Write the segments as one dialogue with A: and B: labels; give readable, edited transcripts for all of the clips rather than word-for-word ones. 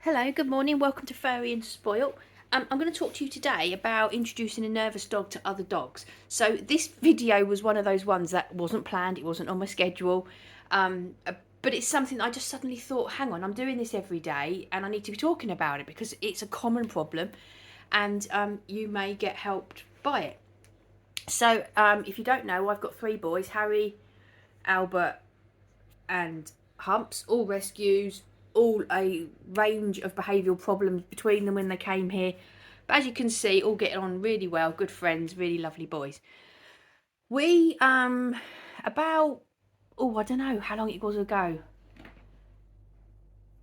A: Hello, good morning. Welcome to Furry and Spoilt. I'm going to talk to you today about introducing a nervous dog to other dogs. So this video was one of those ones that wasn't planned. It wasn't on my schedule. But it's something I just suddenly thought, hang on, I'm doing this every day and I need to be talking about it because it's a common problem and you may get helped by it. So if you don't know, I've got 3 boys, Harry, Albert and Humps, all rescues, all a range of behavioural problems between them when they came here. But as you can see, all getting on really well, good friends, really lovely boys. We, about, I don't know how long it was ago.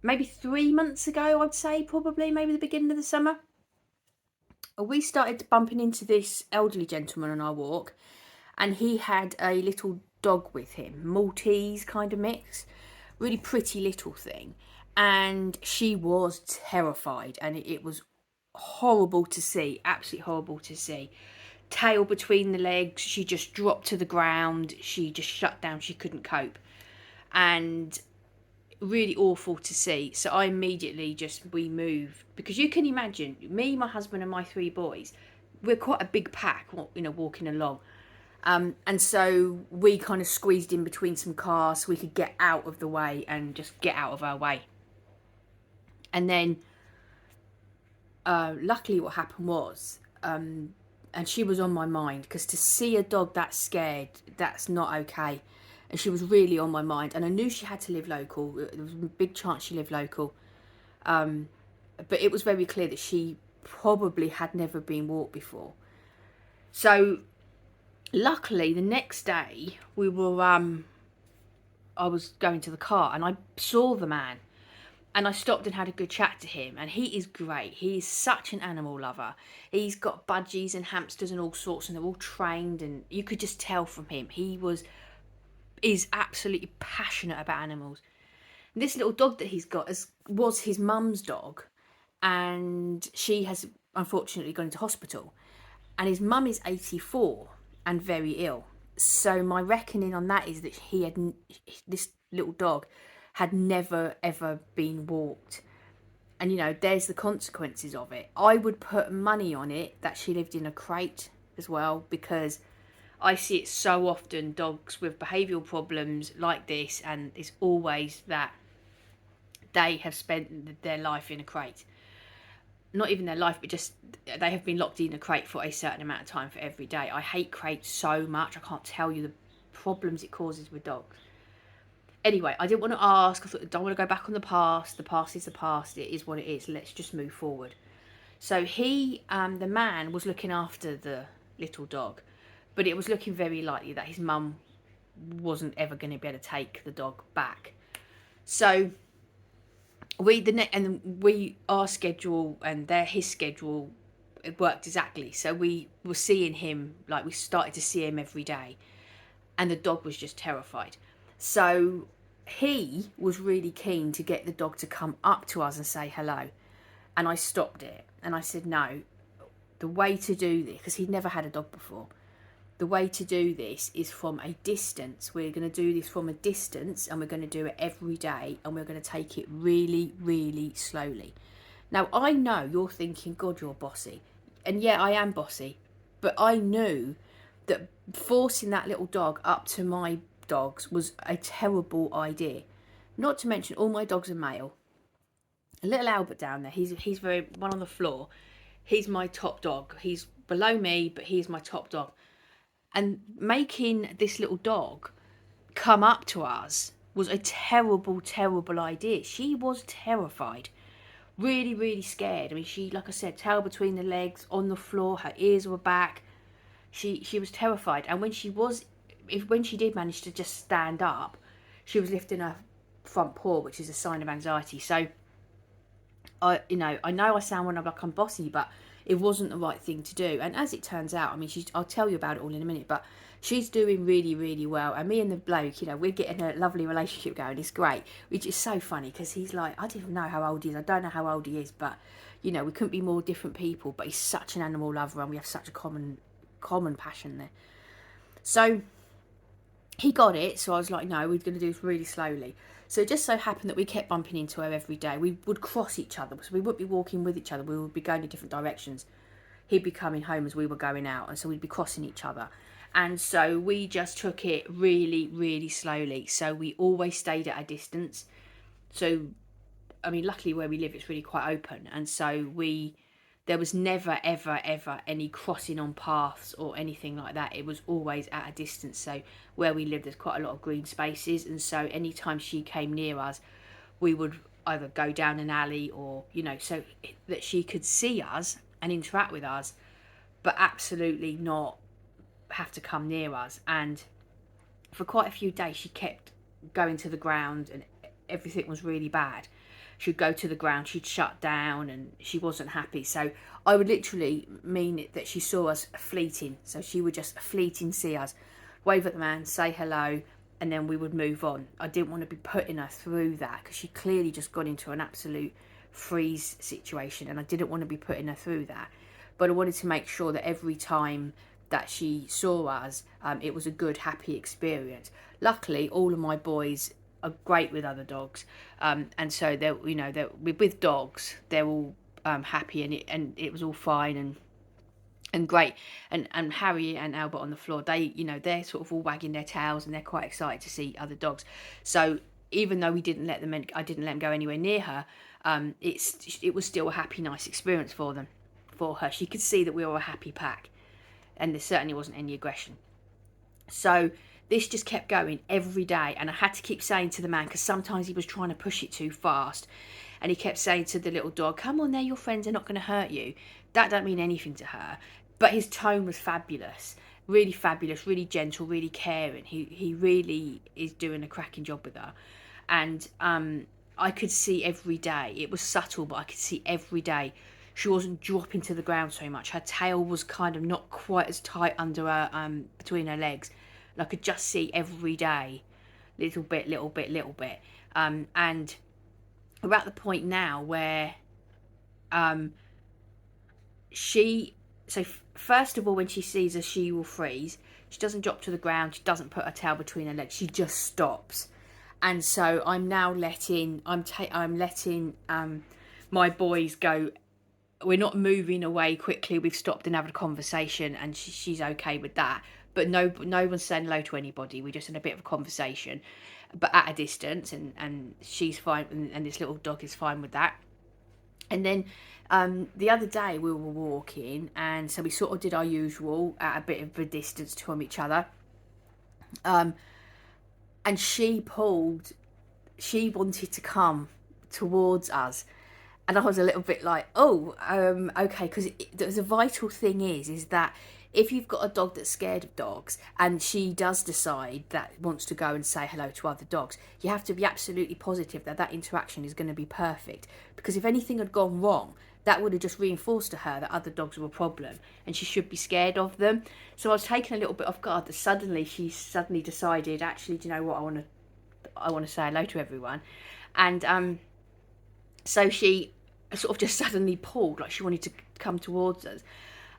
A: Maybe 3 months ago, I'd say, probably, maybe the beginning of the summer. We started bumping into this elderly gentleman on our walk, and he had a little dog with him, Maltese kind of mix, really pretty little thing, and she was terrified, and it was horrible to see, absolutely horrible to see. Tail between the legs, she just dropped to the ground, she just shut down, she couldn't cope, and really awful to see. So I immediately we moved, because you can imagine me, my husband and my 3 boys, we're quite a big pack, walking along. And so we kind of squeezed in between some cars so we could get out of the way and just get out of our way. And then luckily what happened was, and she was on my mind, because to see a dog that scared, that's not okay. And she was really on my mind, and I knew she had to live local. There was a big chance she lived local. But it was very clear that she probably had never been walked before. So luckily the next day we were I was going to the car and I saw the man, and I stopped and had a good chat to him, and he is great. He's such an animal lover. He's got budgies and hamsters and all sorts, and they're all trained, and you could just tell from him is absolutely passionate about animals. And this little dog that he's got was his mum's dog, and she has unfortunately gone into hospital, and his mum is 84 and very ill. So my reckoning on that is that this little dog had never ever been walked, and there's the consequences of it. I would put money on it that she lived in a crate as well, because I see it so often, dogs with behavioural problems like this, and it's always that they have spent their life in a crate. Not even their life, but just they have been locked in a crate for a certain amount of time for every day. I hate crates so much. I can't tell you the problems it causes with dogs. Anyway, I didn't want to ask. I thought, I don't want to go back on the past. The past is the past. It is what it is. Let's just move forward. So the man was looking after the little dog, but it was looking very likely that his mum wasn't ever going to be able to take the dog back. So our schedule and his schedule, it worked exactly. So we were seeing him, like we started to see him every day, and the dog was just terrified. So he was really keen to get the dog to come up to us and say hello, and I stopped it and I said, no, the way to do this, because he'd never had a dog before, the way to do this is from a distance. We're going to do this from a distance, and we're going to do it every day, and we're going to take it really, really slowly. Now, I know you're thinking, God, you're bossy. And yeah, I am bossy. But I knew that forcing that little dog up to my dogs was a terrible idea. Not to mention, all my dogs are male. A little Albert down there, he's very one on the floor. He's my top dog. He's below me, but he's my top dog. And making this little dog come up to us was a terrible, terrible idea. She was terrified. Really, really scared. I mean, she, like I said, tail between the legs, on the floor, her ears were back. She was terrified. And when she did manage to just stand up, she was lifting her front paw, which is a sign of anxiety. So, I know I sound like I'm bossy, but it wasn't the right thing to do. And as it turns out, I mean, I'll tell you about it all in a minute, but she's doing really, really well. And me and the bloke, we're getting a lovely relationship going. It's great, which is so funny, because he's like, I don't even know how old he is. I don't know how old he is, but, we couldn't be more different people. But he's such an animal lover, and we have such a common passion there. So he got it, so I was like, no, we're going to do this really slowly. So it just so happened that we kept bumping into her every day. We would cross each other, so we wouldn't be walking with each other. We would be going in different directions. He'd be coming home as we were going out, and so we'd be crossing each other. And so we just took it really, really slowly. So we always stayed at a distance. So, I mean, luckily where we live, it's really quite open. And so there was never, ever, ever any crossing on paths or anything like that. It was always at a distance. So where we lived, there's quite a lot of green spaces. And so anytime she came near us, we would either go down an alley or, so that she could see us and interact with us, but absolutely not have to come near us. And for quite a few days, she kept going to the ground and everything was really bad. She'd go to the ground, she'd shut down, and she wasn't happy. So I would literally mean it that she saw us fleeting. So she would just fleeting see us, wave at the man, say hello, and then we would move on. I didn't want to be putting her through that because she clearly just got into an absolute freeze situation, and I didn't want to be putting her through that. But I wanted to make sure that every time that she saw us, it was a good, happy experience. Luckily, all of my boys are great with other dogs, and so they're with dogs, they're all happy, and it was all fine and great. And Harry and Albert on the floor, they're sort of all wagging their tails and they're quite excited to see other dogs. So even though I didn't let them go anywhere near her, it was still a happy, nice experience for her. She could see that we were a happy pack, and there certainly wasn't any aggression. So this just kept going every day, and I had to keep saying to the man, because sometimes he was trying to push it too fast, and he kept saying to the little dog, come on, they're your friends, they're not going to hurt you. That don't mean anything to her, but his tone was fabulous, really gentle, really caring. He really is doing a cracking job with her. And I could see every day, it was subtle, but I could see every day she wasn't dropping to the ground so much. Her tail was kind of not quite as tight under her, between her legs. And I could just see every day, little bit. And we're at the point now where first of all, when she sees us, she will freeze. She doesn't drop to the ground. She doesn't put her tail between her legs. She just stops. And so I'm now letting my boys go. We're not moving away quickly. We've stopped and had a conversation, and she's okay with that. But no one's saying hello to anybody. We're just in a bit of a conversation, but at a distance, and she's fine, and this little dog is fine with that. And then the other day we were walking, and so we sort of did our usual at a bit of a distance from each other. And she wanted to come towards us. And I was a little bit like, okay, because the vital thing is that if you've got a dog that's scared of dogs and she does decide that wants to go and say hello to other dogs, you have to be absolutely positive that interaction is going to be perfect. Because if anything had gone wrong, that would have just reinforced to her that other dogs were a problem and she should be scared of them. So I was taken a little bit off guard that she suddenly decided, actually, do you know what, I want to say hello to everyone. And so she sort of just suddenly pulled, like she wanted to come towards us.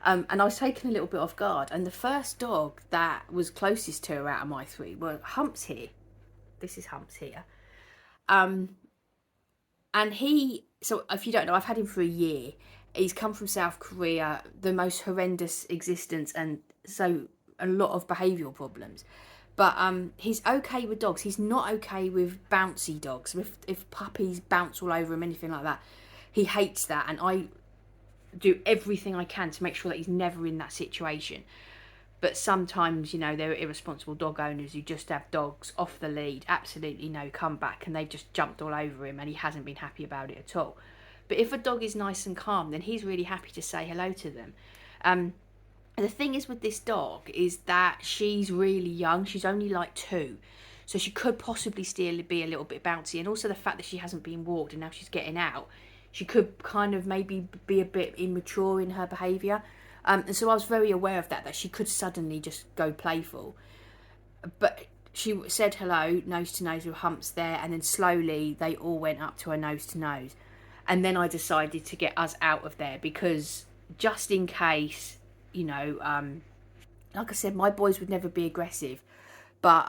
A: And I was taken a little bit off guard. And the first dog that was closest to her out of my three were Humps here. This is Humps here. And so if you don't know, I've had him for a year. He's come from South Korea, the most horrendous existence, and so a lot of behavioural problems. But he's okay with dogs. He's not okay with bouncy dogs. If puppies bounce all over him, anything like that, he hates that. And I do everything I can to make sure that he's never in that situation. But sometimes, there are irresponsible dog owners who just have dogs off the lead, absolutely no comeback, and they've just jumped all over him and he hasn't been happy about it at all. But if a dog is nice and calm, then he's really happy to say hello to them. The thing is with this dog is that she's really young. She's only like 2. So she could possibly still be a little bit bouncy. And also the fact that she hasn't been walked and now she's getting out, she could kind of maybe be a bit immature in her behaviour. And so I was very aware of that she could suddenly just go playful. But she said hello, nose to nose with Humps there. And then slowly they all went up to her nose to nose. And then I decided to get us out of there because just in case... like I said, my boys would never be aggressive, but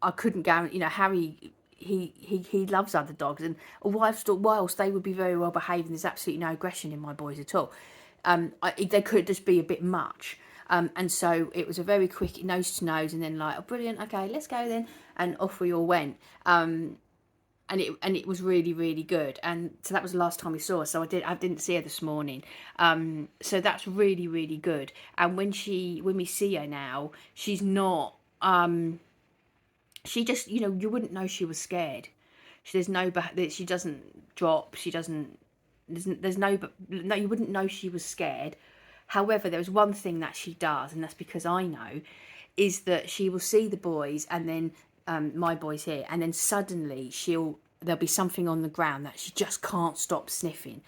A: I couldn't guarantee, you know, Harry, he loves other dogs, and whilst they would be very well behaved and there's absolutely no aggression in my boys at all, they could just be a bit much. And so it was a very quick nose to nose, and then like, oh, brilliant, okay, let's go then, and off we all went. And it was really, really good. And so that was the last time we saw her. So I didn't see her this morning. So that's really, really good. And when we see her now, she's not. She just, you know, you wouldn't know she was scared. She doesn't drop. She doesn't. There's no, you wouldn't know she was scared. However, there was one thing that she does, and that's because I know, is that she will see the boys, and then my boys here, and then suddenly there'll be something on the ground that she just can't stop sniffing,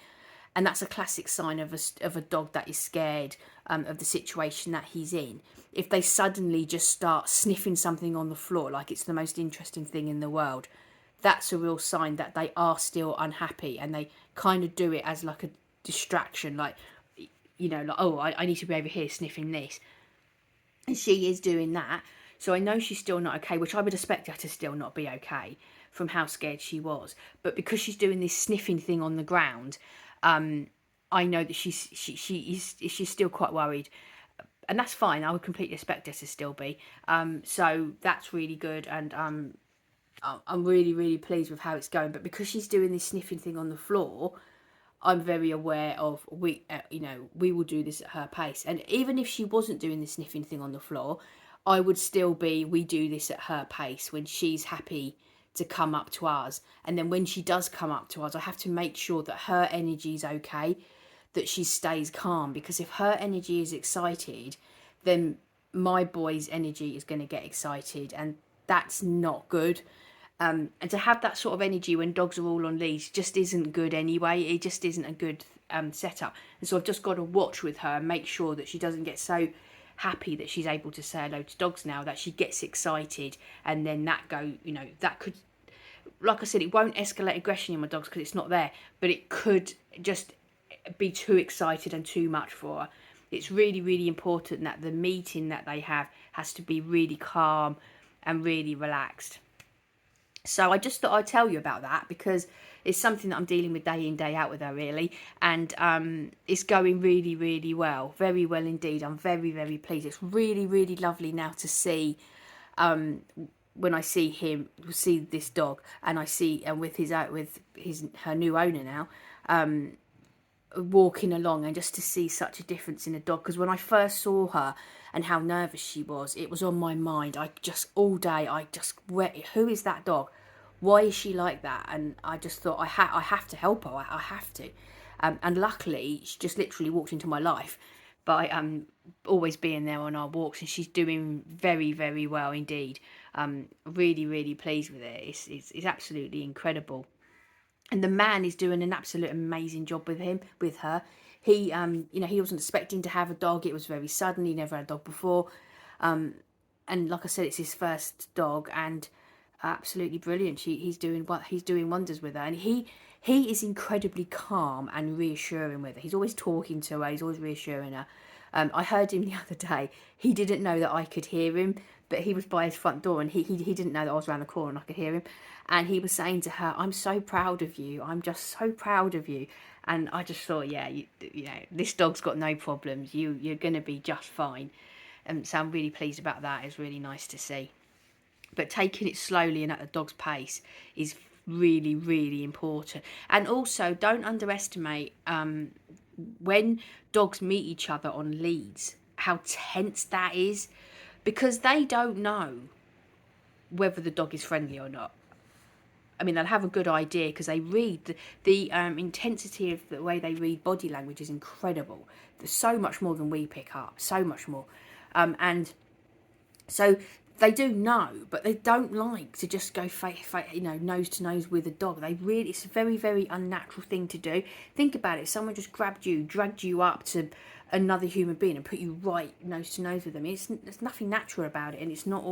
A: and that's a classic sign of a dog that is scared of the situation that he's in. If they suddenly just start sniffing something on the floor like it's the most interesting thing in the world, that's a real sign that they are still unhappy, and they kind of do it as like a distraction, like, you know, like, oh, I need to be over here sniffing this. And she is doing that. So I know she's still not okay, which I would expect her to still not be okay from how scared she was. But because she's doing this sniffing thing on the ground, I know that she's still quite worried. And that's fine. I would completely expect her to still be. So that's really good. And I'm really, really pleased with how it's going. But because she's doing this sniffing thing on the floor, I'm very aware of we will do this at her pace. And even if she wasn't doing the sniffing thing on the floor, I would still be, we do this at her pace when she's happy to come up to us. And then when she does come up to us, I have to make sure that her energy is okay, that she stays calm. Because if her energy is excited, then my boy's energy is going to get excited, and that's not good. And to have that sort of energy when dogs are all on leash just isn't good anyway. It just isn't a good setup. And so I've just got to watch with her and make sure that she doesn't get so happy that she's able to say hello to dogs now, that she gets excited, and then that could, like I said, it won't escalate aggression in my dogs because it's not there, but it could just be too excited and too much for her. It's really, really important that the meeting that they have has to be really calm and really relaxed. So I just thought I'd tell you about that, because it's something that I'm dealing with day in, day out with her, really. And it's going really, really well. Very well indeed. I'm very, very pleased. It's really, really lovely now to see when I see this dog, and I see, and with her new owner now, walking along, and just to see such a difference in a dog. Because when I first saw her and how nervous she was, it was on my mind. All day, who is that dog? Why is she like that? And I just thought, I have to help her. I have to. And luckily, she just literally walked into my life by always being there on our walks, and she's doing very, very well indeed. Really, really pleased with it. It's absolutely incredible. And the man is doing an absolute amazing job with her. He he wasn't expecting to have a dog. It was very sudden. He never had a dog before. And like I said, it's his first dog, and absolutely brilliant. He's doing wonders with her. And he is incredibly calm and reassuring with her. He's always talking to her. He's always reassuring her. I heard him the other day. He didn't know that I could hear him, but he was by his front door, and he didn't know that I was around the corner and I could hear him. And he was saying to her, "I'm so proud of you. I'm just so proud of you." And I just thought, yeah, this dog's got no problems. You're going to be just fine. And so I'm really pleased about that. It's really nice to see. But taking it slowly and at the dog's pace is really, really important. And also, don't underestimate when dogs meet each other on leads, how tense that is, because they don't know whether the dog is friendly or not. I mean, they'll have a good idea because they read the intensity of the way they read body language is incredible. There's so much more than we pick up, so much more. And so they do know, but they don't like to just go nose to nose with a dog. It's a very, very unnatural thing to do. Think about it. If someone just dragged you up to another human being and put you right nose to nose with them, there's nothing natural about it, and it's not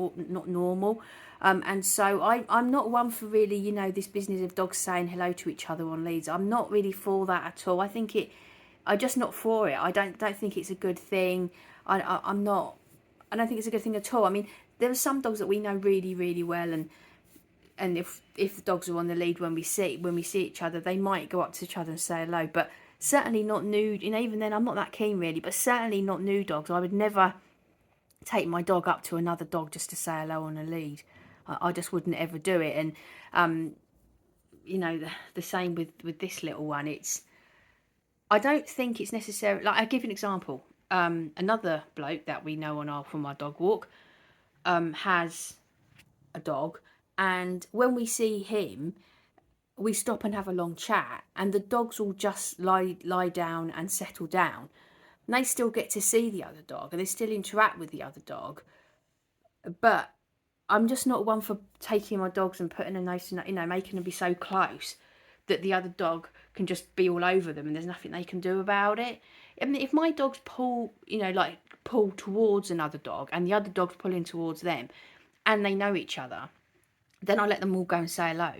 A: normal. And so I'm not one for really, this business of dogs saying hello to each other on leads. I'm not really for that at all. I'm just not for it. I don't think it's a good thing. I don't think it's a good thing at all. I mean, there are some dogs that we know really, really well, and if the dogs are on the lead when we see each other, they might go up to each other and say hello. But certainly not new. You know, even then, I'm not that keen really. But certainly not new dogs. I would never take my dog up to another dog just to say hello on a lead. I just wouldn't ever do it. And you know, the same with this little one. I don't think it's necessary. Like, I'll give you an example. Another bloke that we know from our dog walk has a dog, and when we see him, we stop and have a long chat, and the dogs will just lie down and settle down. And they still get to see the other dog, and they still interact with the other dog. But I'm just not one for taking my dogs and putting a nose in, you know, making them be so close that the other dog can just be all over them and there's nothing they can do about it. I mean, if my dogs pull, you know, like pull towards another dog and the other dog's pulling towards them and they know each other, then I let them all go and say hello.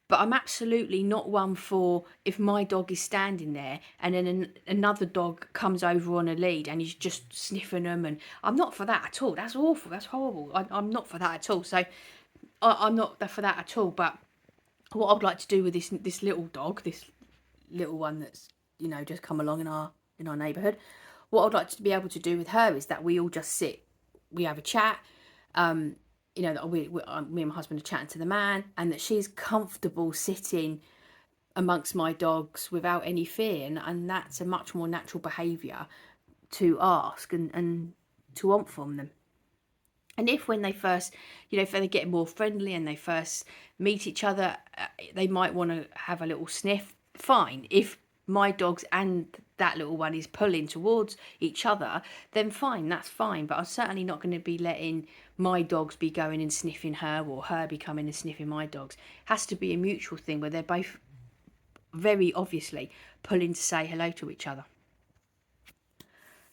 A: But I'm absolutely not one for, if my dog is standing there and then another dog comes over on a lead and he's just sniffing them, and I'm not for that at all. That's awful. That's horrible. I'm not for that at all. So I'm not for that at all. But what I'd like to do with this little dog, this little one that's, you know, just come along in our neighbourhood, what I'd like to be able to do with her is that we all just sit, we have a chat. You know, that me and my husband are chatting to the man, and that she's comfortable sitting amongst my dogs without any fear, and that's a much more natural behaviour to ask and to want from them. And if when they first, you know, if they get more friendly and they first meet each other, they might want to have a little sniff, fine. If my dogs and that little one is pulling towards each other, then fine, that's fine. But I'm certainly not going to be letting my dogs be going and sniffing her, or her be coming and sniffing my dogs. It has to be a mutual thing where they're both very obviously pulling to say hello to each other.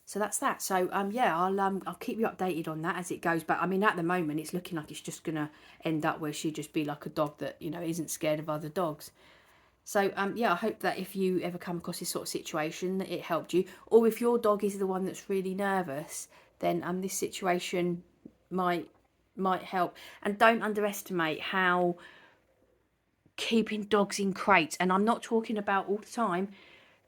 A: So that's that. So yeah, I'll keep you updated on that as it goes. But I mean, at the moment, it's looking like it's just gonna end up where she'd just be like a dog that, you know, isn't scared of other dogs. So yeah, I hope that if you ever come across this sort of situation, that it helped you. Or if your dog is the one that's really nervous, then this situation might help. And don't underestimate how keeping dogs in crates, and I'm not talking about all the time,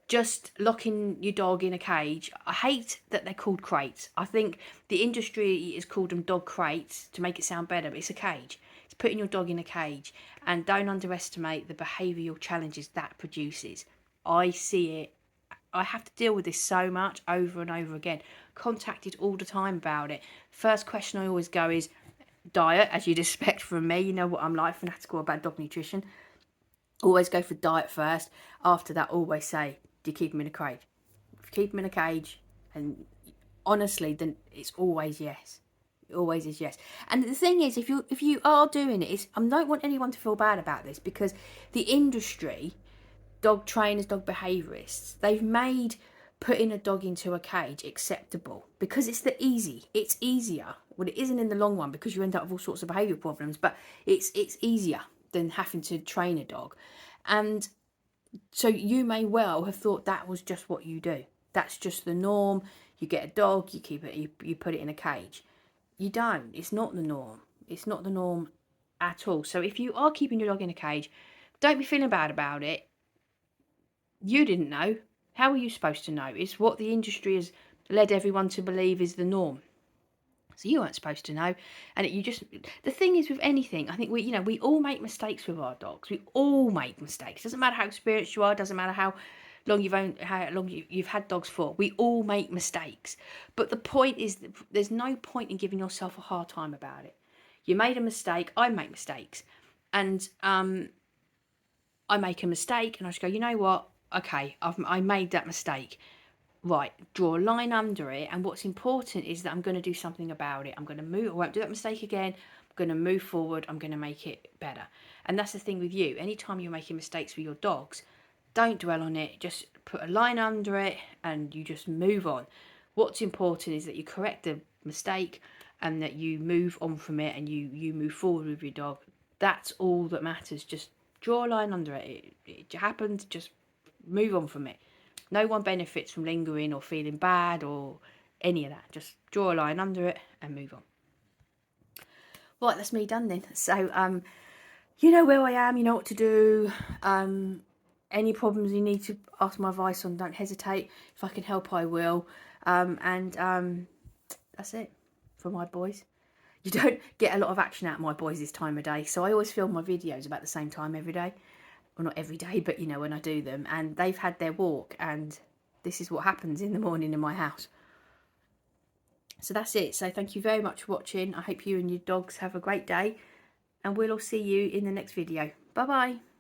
A: just locking your dog in a cage. I hate that they're called crates. I think the industry has called them dog crates to make it sound better, but it's a cage. It's putting your dog in a cage, and don't underestimate the behavioural challenges that produces. I see it. I have to deal with this so much over and over again. Contacted all the time about it. First question I always go is diet, as you'd expect from me. You know what I'm like, fanatical about dog nutrition. Always go for diet first. After that, always say, do you keep them in a cage? If you keep them in a cage, and honestly, then it's always yes. It always is yes. And the thing is, if you are doing it, I don't want anyone to feel bad about this, because the industry, dog trainers, dog behaviourists, they've made putting a dog into a cage acceptable because it's easier. Well, it isn't in the long run, because you end up with all sorts of behaviour problems, but it's easier than having to train a dog. And so you may well have thought that was just what you do. That's just the norm. You get a dog, you keep it, you put it in a cage. You don't. It's not the norm. It's not the norm at all. So if you are keeping your dog in a cage, don't be feeling bad about it. You didn't know. How are you supposed to know? It's what the industry has led everyone to believe is the norm. So you weren't supposed to know. And the thing is with anything, I think we all make mistakes with our dogs. We all make mistakes. Doesn't matter how experienced you are, doesn't matter how long you've had dogs for. We all make mistakes. But the point is that there's no point in giving yourself a hard time about it. You made a mistake, I make mistakes. And I make a mistake and I just go, you know what? Okay, I made that mistake. Right, draw a line under it, and what's important is that I'm going to do something about it. I'm going to move. I won't do that mistake again. I'm going to move forward. I'm going to make it better. And that's the thing with you. Anytime you're making mistakes with your dogs, don't dwell on it. Just put a line under it and you just move on. What's important is that you correct the mistake and that you move on from it, and you move forward with your dog. That's all that matters. Just draw a line under it. It happened. Just move on from it. No one benefits from lingering or feeling bad or any of that. Just draw a line under it and move on. Right, that's me done then. So, you know where I am, you know what to do. Any problems you need to ask my advice on, don't hesitate. If I can help, I will. That's it for my boys. You don't get a lot of action out of my boys this time of day, so I always film my videos about the same time every day. Well, not every day, but you know, when I do them. And they've had their walk, and this is what happens in the morning in my house. So that's it. So thank you very much for watching. I hope you and your dogs have a great day, and we'll all see you in the next video. Bye bye.